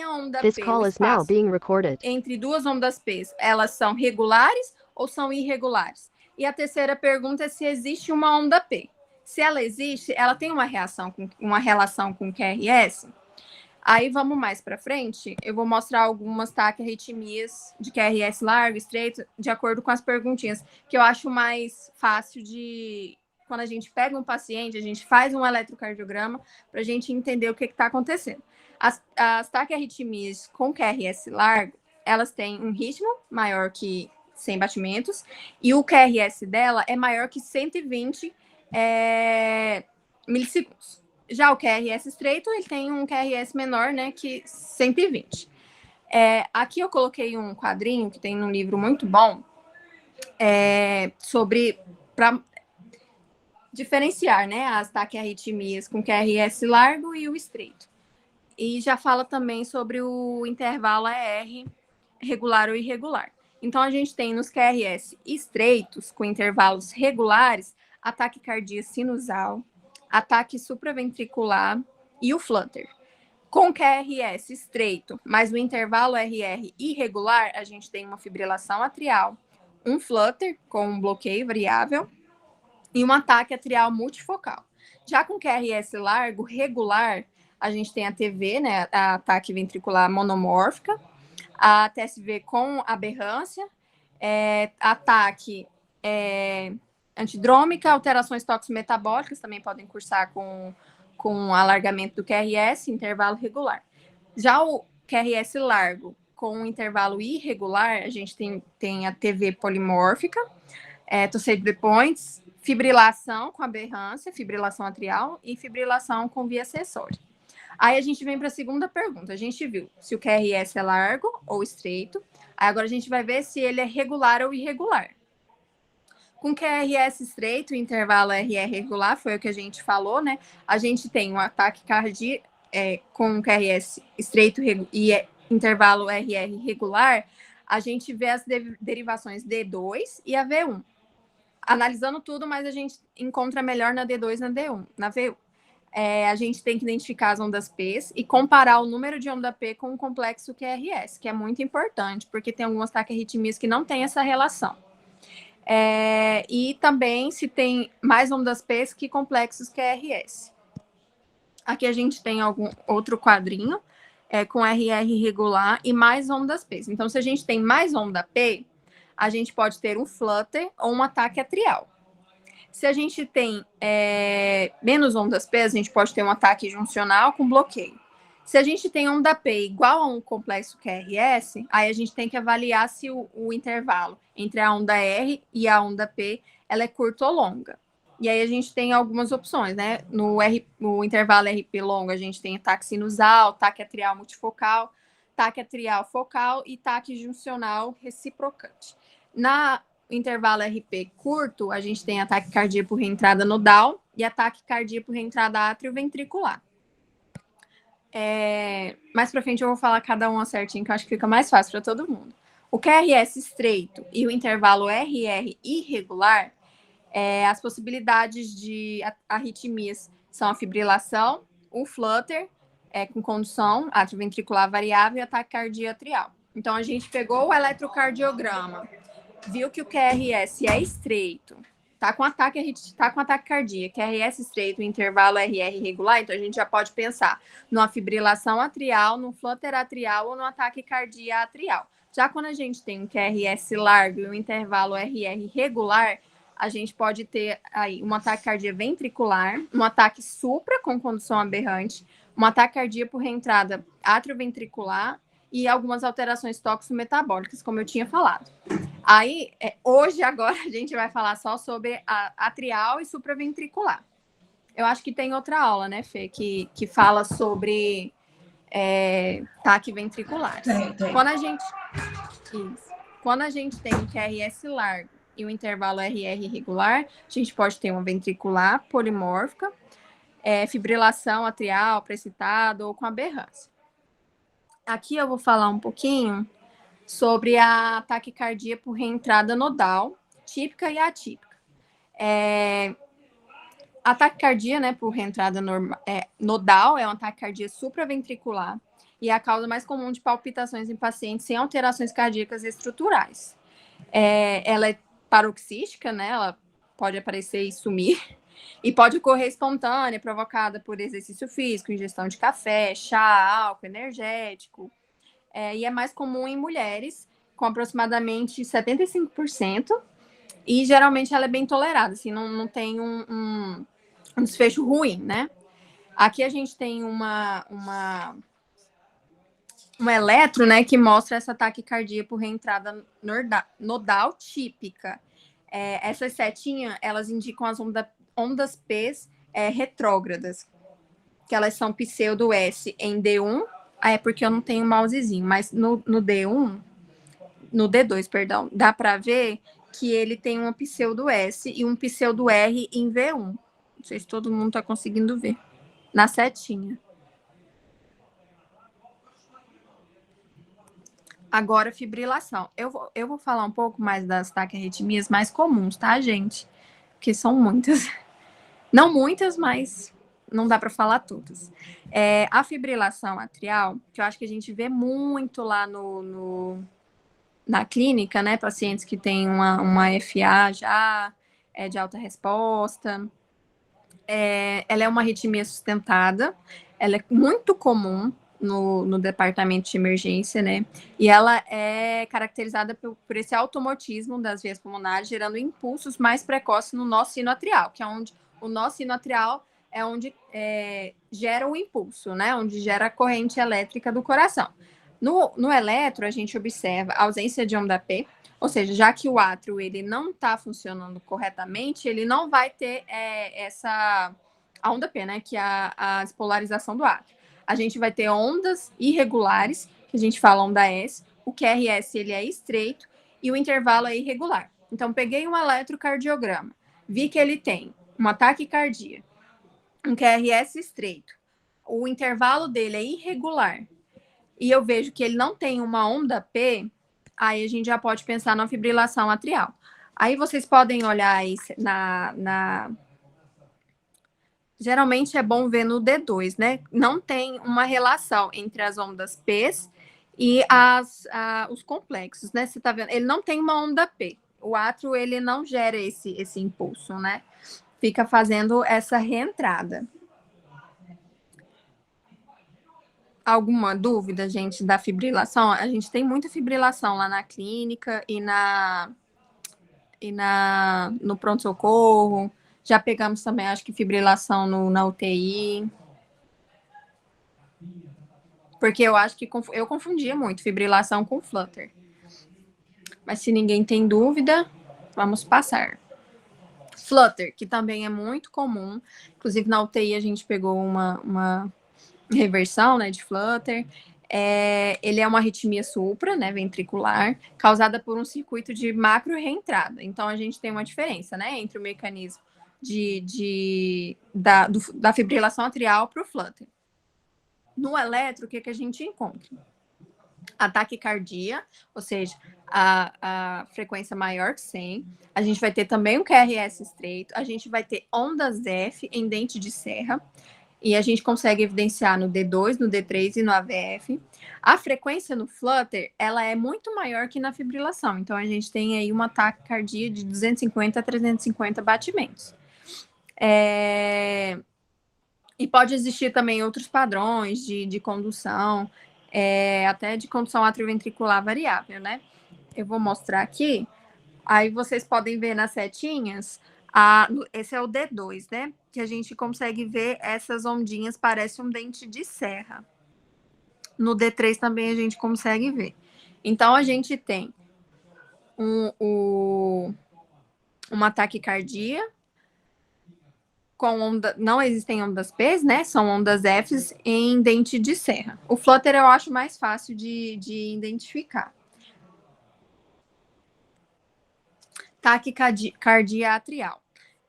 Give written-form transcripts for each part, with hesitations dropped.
A onda This P, o call is now espaço being recorded. entre duas ondas P, elas são regulares ou são irregulares? E a terceira pergunta é se existe uma onda P. Se ela existe, ela tem uma relação com QRS? Aí vamos mais para frente, eu vou mostrar algumas taquiarritmias de QRS largo, estreito, de acordo com as perguntinhas, que eu acho mais fácil de... Quando a gente pega um paciente, a gente faz um eletrocardiograma para a gente entender o que está acontecendo. As taquiarritmias com QRS largo, elas têm um ritmo maior que 100 batimentos e o QRS dela é maior que 120 milissegundos. Já o QRS estreito, ele tem um QRS menor, né, que 120. Aqui eu coloquei um quadrinho que tem num livro muito bom sobre... para diferenciar, né, as taquiarritmias com QRS largo e o estreito. E já fala também sobre o intervalo ER regular ou irregular. Então, a gente tem nos QRS estreitos, com intervalos regulares, a taquicardia sinusal, ataque supraventricular e o flutter. Com QRS estreito, mas o intervalo RR irregular, a gente tem uma fibrilação atrial, um flutter com um bloqueio variável e um ataque atrial multifocal. Já com QRS largo, regular, a gente tem a TV, né, a ataque ventricular monomórfica, a TSV com aberrância, ataque antidrômica, alterações toxicometabólicas também podem cursar com alargamento do QRS, intervalo regular. Já o QRS largo com intervalo irregular, a gente tem a TV polimórfica, Torsade points, fibrilação com aberrância, fibrilação atrial e fibrilação com via acessória. Aí a gente vem para a segunda pergunta. A gente viu se o QRS é largo ou estreito. Aí agora a gente vai ver se ele é regular ou irregular. Com QRS estreito, o intervalo RR regular, foi o que a gente falou, né? A gente tem um ataque cardíaco com QRS estreito e intervalo RR regular, a gente vê as derivações D2 e a V1. Analisando tudo, mas a gente encontra melhor na D2 e na V1. A gente tem que identificar as ondas P e comparar o número de onda P com o complexo QRS, que é muito importante, porque tem algumas taquiarritmias que não têm essa relação. E também se tem mais ondas P que complexos QRS. Aqui a gente tem algum outro quadrinho com RR regular e mais ondas P. Então, se a gente tem mais onda P, a gente pode ter um flutter ou um ataque atrial. Se a gente tem menos ondas P, a gente pode ter um ataque juncional com bloqueio. Se a gente tem onda P igual a um complexo QRS, aí a gente tem que avaliar se o intervalo entre a onda R e a onda P ela é curta ou longa. E aí a gente tem algumas opções, né? No intervalo RP longo, a gente tem ataque sinusal, ataque atrial multifocal, ataque atrial focal e ataque juncional reciprocante. Na intervalo RP curto, a gente tem ataque cardíaco por reentrada nodal e ataque cardíaco por reentrada atrioventricular. Mais para frente eu vou falar cada uma certinho, que eu acho que fica mais fácil para todo mundo. O QRS estreito e o intervalo RR irregular, as possibilidades de arritmias são a fibrilação, o flutter, com condução atrioventricular variável e ataque cardíaco atrial. Então, a gente pegou o eletrocardiograma, viu que o QRS é estreito, tá com ataque cardíaco, QRS estreito, intervalo RR regular, então a gente já pode pensar numa fibrilação atrial, num flutter atrial ou no ataque cardíaco atrial. Já quando a gente tem um QRS largo e um intervalo RR regular, a gente pode ter aí um ataque cardíaco ventricular, um ataque supra com condução aberrante, um ataque cardíaco por reentrada atrioventricular e algumas alterações toxicometabólicas, como eu tinha falado. Aí, hoje, agora, a gente vai falar só sobre a atrial e supraventricular. Eu acho que tem outra aula, né, Fê, que fala sobre ataque ventricular. Tem. Quando a gente tem um QRS largo e um intervalo RR irregular, a gente pode ter uma ventricular polimórfica, fibrilação atrial, precitado ou com aberrância. Aqui eu vou falar um pouquinho sobre a taquicardia por reentrada nodal, típica e atípica. A taquicardia, né, por reentrada nodal é uma taquicardia supraventricular, e é a causa mais comum de palpitações em pacientes sem alterações cardíacas estruturais. Ela é paroxística, né? Ela pode aparecer e sumir, e pode ocorrer espontânea, provocada por exercício físico, ingestão de café, chá, álcool, energético, e é mais comum em mulheres, com aproximadamente 75%, e geralmente ela é bem tolerada, assim, não tem um desfecho ruim, né? Aqui a gente tem um eletro, né, que mostra essa taquicardia por reentrada nodal típica. Essas setinhas, elas indicam as ondas P retrógradas, que elas são pseudo S em D1, é porque eu não tenho mousezinho, mas no D1, no D2, perdão, dá para ver que ele tem uma pseudo S e um pseudo R em V1. Não sei se todo mundo está conseguindo ver. Na setinha. Agora, fibrilação. Eu vou falar um pouco mais das taquiarritmias mais comuns, tá, gente? Porque são muitas. Não muitas, mas não dá para falar todas. A fibrilação atrial, que eu acho que a gente vê muito lá na clínica, né? Pacientes que têm uma FA já, de alta resposta. Ela é uma arritmia sustentada, ela é muito comum no departamento de emergência, né? E ela é caracterizada por esse automatismo das vias pulmonares, gerando impulsos mais precoces no nó sino atrial, que é onde o nó sino atrial é onde gera o impulso, né? Onde gera a corrente elétrica do coração. No eletro, a gente observa a ausência de onda P, ou seja, já que o átrio ele não está funcionando corretamente, ele não vai ter a onda P, né? Que é a despolarização do átrio. A gente vai ter ondas irregulares, que a gente fala onda S, o QRS ele é estreito e o intervalo é irregular. Então, peguei um eletrocardiograma, vi que ele tem uma taquicardia, um QRS estreito, o intervalo dele é irregular, e eu vejo que ele não tem uma onda P, aí a gente já pode pensar na fibrilação atrial. Aí vocês podem olhar aí geralmente é bom ver no D2, né? Não tem uma relação entre as ondas P e os complexos, né? Você tá vendo? Ele não tem uma onda P. O átrio, ele não gera esse impulso, né? Fica fazendo essa reentrada. Alguma dúvida, gente, da fibrilação? A gente tem muita fibrilação lá na clínica e no pronto-socorro. Já pegamos também, acho que, fibrilação na UTI. Porque eu acho que eu confundia muito fibrilação com flutter. Mas se ninguém tem dúvida, vamos passar. Flutter, que também é muito comum. Inclusive, na UTI a gente pegou uma reversão, né, de flutter. Ele é uma arritmia supra, né, ventricular, causada por um circuito de macro reentrada. Então, a gente tem uma diferença, né, entre o mecanismo da fibrilação atrial para o flutter. No eletro, o que a gente encontra? A taquicardia, ou seja, a frequência maior que 100. A gente vai ter também um QRS estreito. A gente vai ter ondas F em dente de serra. E a gente consegue evidenciar no D2, no D3 e no AVF. A frequência no flutter, ela é muito maior que na fibrilação. Então, a gente tem aí uma taquicardia de 250 a 350 batimentos. E pode existir também outros padrões de condução, até de condução atrioventricular variável, né? Eu vou mostrar aqui. Aí vocês podem ver nas setinhas, esse é o D2, né? Que a gente consegue ver essas ondinhas, parece um dente de serra. No D3 também a gente consegue ver. Então, a gente tem uma taquicardia, com onda, não existem ondas P, né? São ondas Fs em dente de serra. O flutter eu acho mais fácil de identificar. Taquicardia atrial.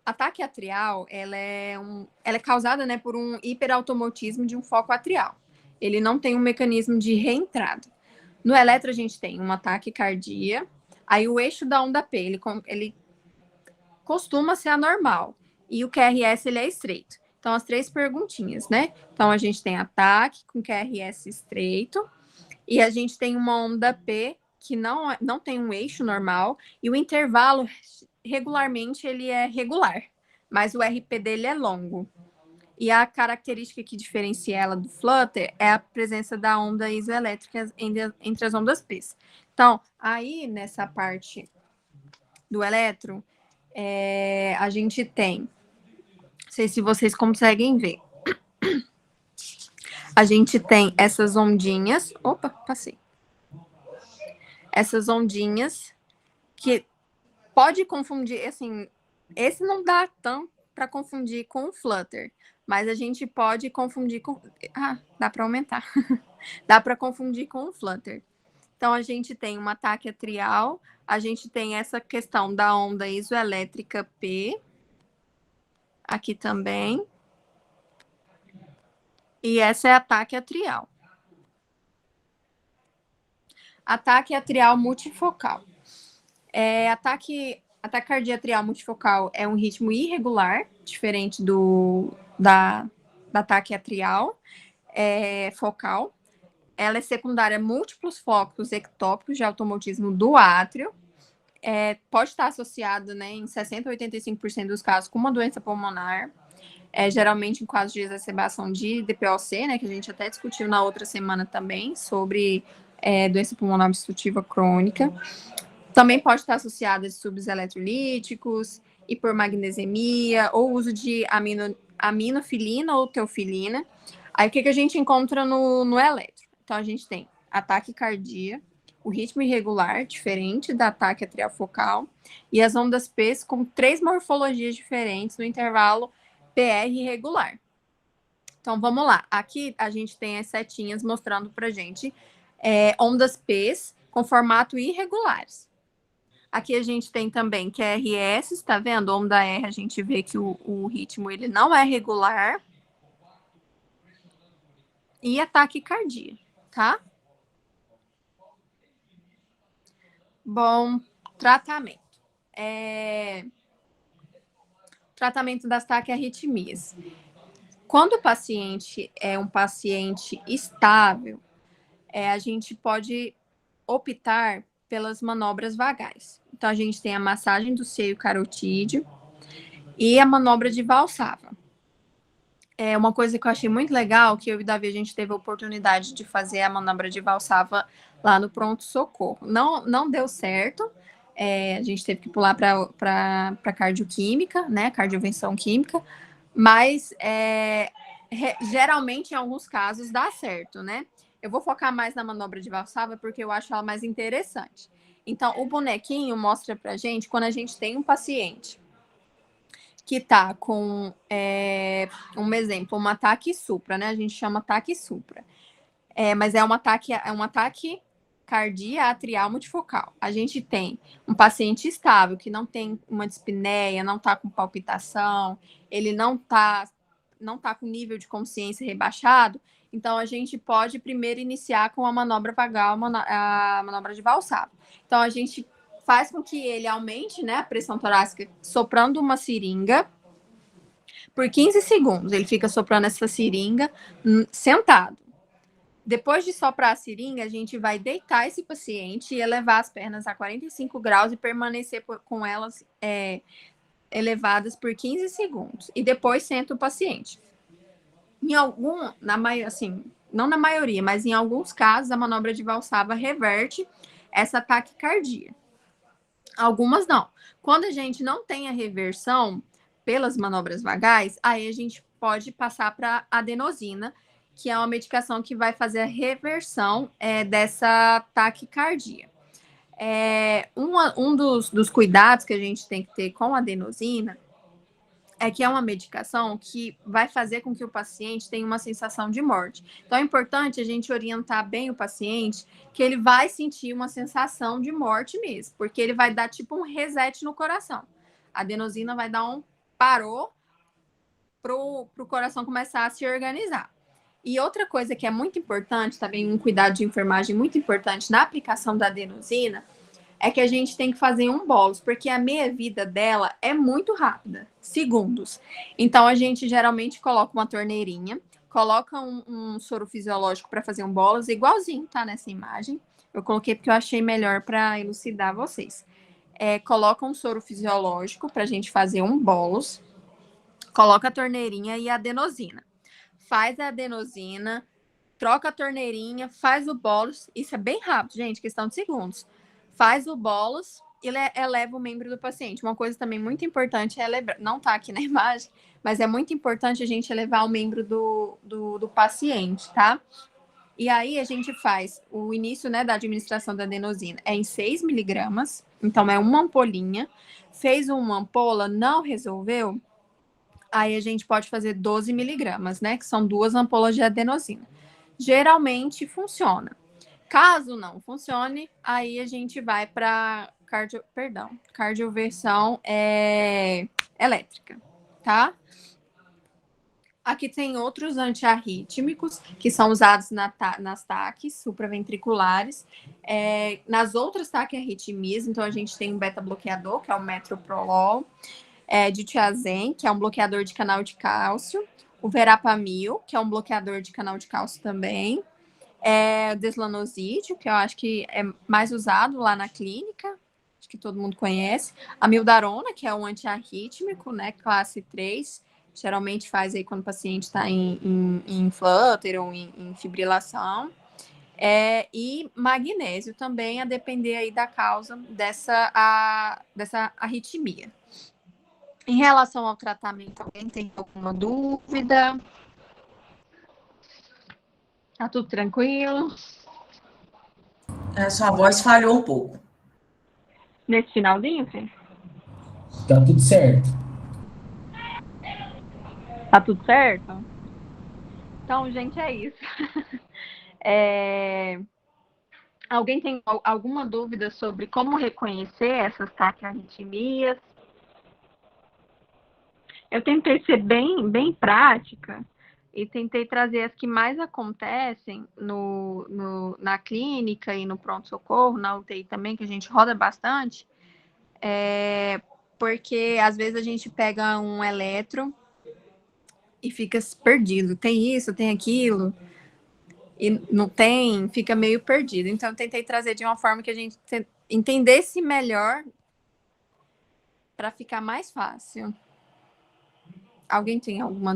A taque atrial, ela é causada, né, por um hiperautomatismo de um foco atrial. Ele não tem um mecanismo de reentrada. No eletro, a gente tem uma taquicardia, aí o eixo da onda P, ele costuma ser anormal, e o QRS, ele é estreito. Então, as 3 perguntinhas, né? Então, a gente tem ataque com QRS estreito, e a gente tem uma onda P que não tem um eixo normal, e o intervalo, regularmente, ele é regular, mas o RP dele é longo. E a característica que diferencia ela do Flutter é a presença da onda isoelétrica entre as ondas P. Então, aí, nessa parte do elétron, a gente tem, não sei se vocês conseguem ver, a gente tem essas ondinhas, opa, passei, essas ondinhas que pode confundir, assim, esse não dá tanto para confundir com o Flutter, mas a gente pode confundir com, dá para aumentar, dá para confundir com o Flutter. Então, a gente tem uma ataque atrial, a gente tem essa questão da onda isoelétrica P, aqui também, e essa é ataque atrial. Ataque atrial multifocal. Ataque cardíaco atrial multifocal é um ritmo irregular, diferente da ataque atrial focal. Ela é secundária a múltiplos focos ectópicos de automatismo do átrio. Pode estar associada, né, em 60% a 85% dos casos com uma doença pulmonar. Geralmente em casos de exacerbação de DPOC, né, que a gente até discutiu na outra semana também, sobre doença pulmonar obstrutiva crônica. Também pode estar associada a distúrbios eletrolíticos, hipermagnesemia, ou uso de aminofilina ou teofilina. Aí, o que a gente encontra no eletro? Então, a gente tem ataque cardíaco, o ritmo irregular, diferente da ataque atrial focal, e as ondas P com 3 morfologias diferentes no intervalo PR irregular. Então, vamos lá. Aqui, a gente tem as setinhas mostrando pra gente ondas P com formato irregulares. Aqui a gente tem também QRS, tá vendo? Onda R, a gente vê que o ritmo ele não é regular. E ataque cardíaco, tá? Bom, tratamento. Tratamento das taquiarritmias. Quando o paciente é um paciente estável, a gente pode optar pelas manobras vagais. Então, a gente tem a massagem do seio carotídeo e a manobra de Valsalva. Uma coisa que eu achei muito legal, que eu e Davi, a gente teve a oportunidade de fazer a manobra de Valsalva lá no pronto-socorro. Não deu certo, a gente teve que pular para cardioquímica, né, cardiovenção química, mas geralmente, em alguns casos, dá certo, né? Eu vou focar mais na manobra de Valsalva porque eu acho ela mais interessante. Então, o bonequinho mostra pra gente quando a gente tem um paciente que está com, um exemplo, um ataque supra, né? A gente chama ataque supra. Mas é um ataque cardíaco atrial multifocal. A gente tem um paciente estável, que não tem uma dispneia, não está com palpitação, ele não tá com nível de consciência rebaixado, então a gente pode primeiro iniciar com a manobra vagal, a manobra de Valsalva. Então a gente faz com que ele aumente, né, a pressão torácica soprando uma seringa por 15 segundos. Ele fica soprando essa seringa sentado. Depois de soprar a seringa, a gente vai deitar esse paciente e elevar as pernas a 45 graus e permanecer com elas elevadas por 15 segundos. E depois senta o paciente. Não na maioria, mas em alguns casos, a manobra de Valsalva reverte essa taquicardia. Algumas não. Quando a gente não tem a reversão pelas manobras vagais, aí a gente pode passar para adenosina, que é uma medicação que vai fazer a reversão dessa taquicardia. Um dos cuidados que a gente tem que ter com a adenosina é que é uma medicação que vai fazer com que o paciente tenha uma sensação de morte. Então, é importante a gente orientar bem o paciente que ele vai sentir uma sensação de morte mesmo, porque ele vai dar tipo um reset no coração. A adenosina vai dar um parou para o coração começar a se organizar. E outra coisa que é muito importante, também um cuidado de enfermagem muito importante na aplicação da adenosina, é que a gente tem que fazer um bolos, porque a meia-vida dela é muito rápida, segundos. Então, a gente geralmente coloca uma torneirinha, coloca um soro fisiológico para fazer um bolos, igualzinho, tá? Nessa imagem. Eu coloquei porque eu achei melhor para elucidar vocês. Coloca um soro fisiológico para a gente fazer um bolos, coloca a torneirinha e a adenosina. Faz a adenosina, troca a torneirinha, faz o bolos. Isso é bem rápido, gente, questão de segundos. Faz o bolos e eleva o membro do paciente. Uma coisa também muito importante é elevar, não tá aqui na imagem, mas é muito importante a gente elevar o membro do paciente, tá? E aí a gente faz o início, né, da administração da adenosina em 6 miligramas, então é uma ampolinha. Fez uma ampola, não resolveu, aí a gente pode fazer 12 miligramas, né, que são 2 ampolas de adenosina. Geralmente funciona. Caso não funcione, aí a gente vai para cardioversão elétrica, tá? Aqui tem outros antiarrítmicos que são usados nas TACs supraventriculares. Nas outras taquiarritmias, então a gente tem um beta-bloqueador, que é o metoprolol, ditiazem, que é um bloqueador de canal de cálcio, o verapamil, que é um bloqueador de canal de cálcio também, o deslanosídeo, que eu acho que é mais usado lá na clínica, acho que todo mundo conhece, a mildarona, que é um antiarrítmico, né, classe 3, geralmente faz aí quando o paciente está em flutter ou em fibrilação, e magnésio também, a depender aí da causa dessa arritmia. Em relação ao tratamento, alguém tem alguma dúvida? Tá tudo tranquilo? Sua voz falhou um pouco. Nesse finalzinho, Fê? Tá tudo certo. Tá tudo certo? Então, gente, é isso. Alguém tem alguma dúvida sobre como reconhecer essas taquiarritmias? Eu tentei ser bem prática e tentei trazer as que mais acontecem na clínica e no pronto-socorro, na UTI também, que a gente roda bastante, porque às vezes a gente pega um eletro e fica perdido. Tem isso, tem aquilo, e não tem, fica meio perdido. Então, eu tentei trazer de uma forma que a gente entendesse melhor para ficar mais fácil. Alguém tem alguma